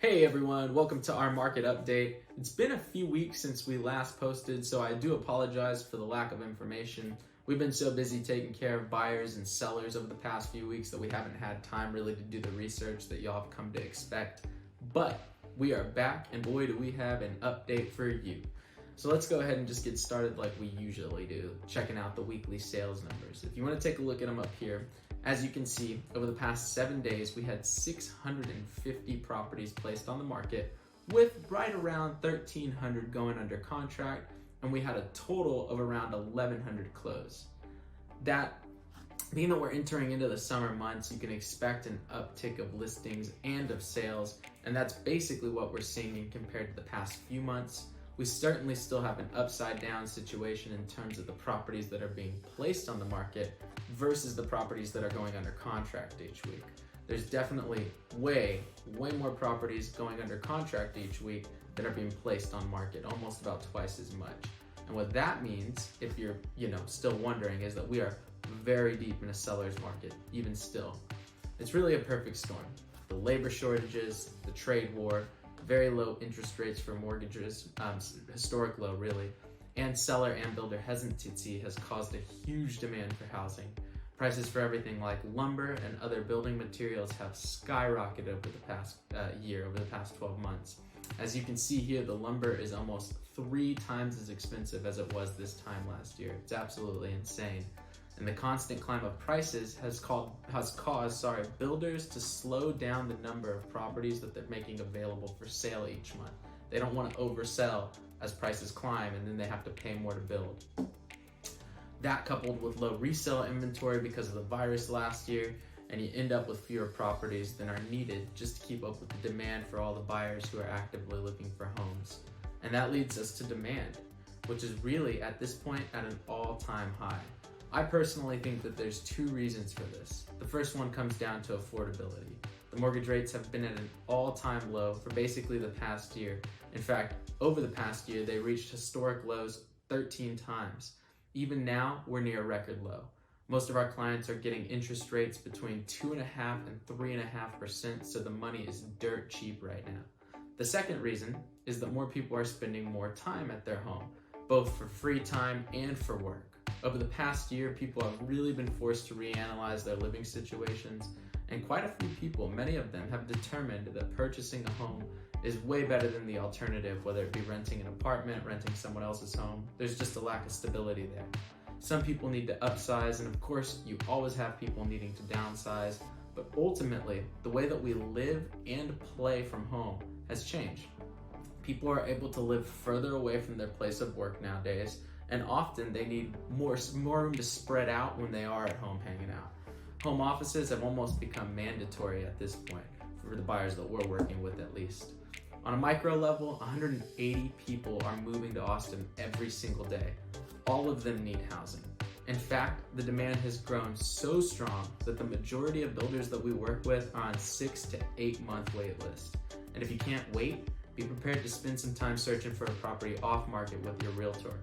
Hey everyone, welcome to our market update. It's been a few weeks since we last posted, so I do apologize for the lack of information. We've been so busy taking care of buyers and sellers over the past few weeks that we haven't had time really to do the research that y'all have come to expect. But we are back, and boy do we have an update for you. So let's go ahead and just get started like we usually do, checking out the weekly sales numbers. If you want to take a look at them up here, as you can see, over the past 7 days, we had 650 properties placed on the market with right around 1,300 going under contract, and we had a total of around 1,100 close. That, being that we're entering into the summer months, you can expect an uptick of listings and of sales, and that's basically what we're seeing compared to the past few months. We certainly still have an upside down situation in terms of the properties that are being placed on the market versus the properties that are going under contract each week. There's definitely way more properties going under contract each week that are being placed on market, almost about twice as much. And what that means, if you're still wondering, is that we are very deep in a seller's market, even still. It's really a perfect storm. The labor shortages, the trade war, very low interest rates for mortgages, historic low really, and seller and builder hesitancy has caused a huge demand for housing. Prices for everything like lumber and other building materials have skyrocketed over the past year, over the past 12 months. As you can see here, the lumber is almost 3 times as expensive as it was this time last year. It's absolutely insane. And the constant climb of prices has caused builders to slow down the number of properties that they're making available for sale each month. They don't want to oversell as prices climb and then they have to pay more to build. That coupled with low resale inventory because of the virus last year, and you end up with fewer properties than are needed just to keep up with the demand for all the buyers who are actively looking for homes. And that leads us to demand, which is really at this point at an all-time high. I personally think that there's 2 reasons for this. The first one comes down to affordability. The mortgage rates have been at an all-time low for basically the past year. In fact, over the past year, they reached historic lows 13 times. Even now, we're near a record low. Most of our clients are getting interest rates between 2.5% and 3.5%, so the money is dirt cheap right now. The second reason is that more people are spending more time at their home, both for free time and for work. Over the past year, people have really been forced to reanalyze their living situations, and quite a few people, many of them, have determined that purchasing a home is way better than the alternative, whether it be renting an apartment, renting someone else's home. There's just a lack of stability there. Some people need to upsize, and of course, you always have people needing to downsize, but ultimately, the way that we live and play from home has changed. People are able to live further away from their place of work nowadays, and often they need more room to spread out when they are at home hanging out. Home offices have almost become mandatory at this point, for the buyers that we're working with at least. On a micro level, 180 people are moving to Austin every single day. All of them need housing. In fact, the demand has grown so strong that the majority of builders that we work with are on 6 to 8 month wait list. And if you can't wait, be prepared to spend some time searching for a property off market with your realtor,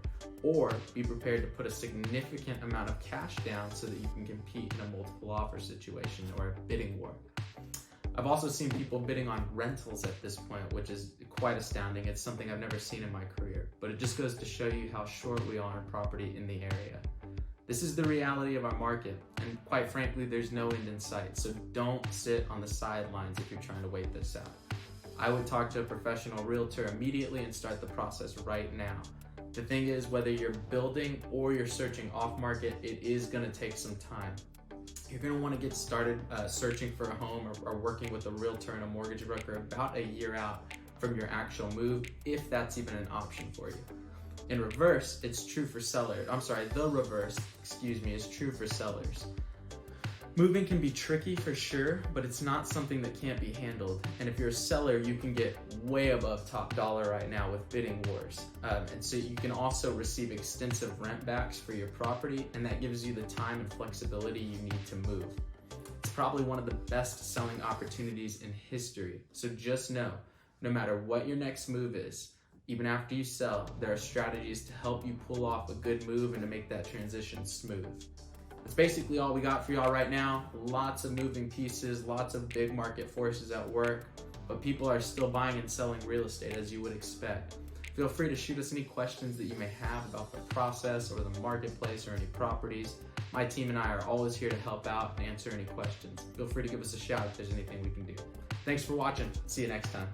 or be prepared to put a significant amount of cash down so that you can compete in a multiple offer situation or a bidding war. I've also seen people bidding on rentals at this point, which is quite astounding. It's something I've never seen in my career, but it just goes to show you how short we are on property in the area. This is the reality of our market, and quite frankly, there's no end in sight, so don't sit on the sidelines if you're trying to wait this out. I would talk to a professional realtor immediately and start the process right now. The thing is, whether you're building or you're searching off market, it is going to take some time. You're going to want to get started searching for a home or working with a realtor and a mortgage broker about a year out from your actual move, if that's even an option for you. In reverse, it's true for sellers. The reverse, is true for sellers. Moving can be tricky for sure, but it's not something that can't be handled. And if you're a seller, you can get way above top dollar right now with bidding wars. And so you can also receive extensive rent backs for your property, and that gives you the time and flexibility you need to move. It's probably one of the best selling opportunities in history. So just know, no matter what your next move is, even after you sell, there are strategies to help you pull off a good move and to make that transition smooth. That's basically all we got for y'all right now. Lots of moving pieces, lots of big market forces at work. but people are still buying and selling real estate as you would expect. Feel free to shoot us any questions that you may have about the process or the marketplace or any properties. My team and I are always here to help out and answer any questions. Feel free to give us a shout if there's anything we can do. Thanks for watching. See you next time.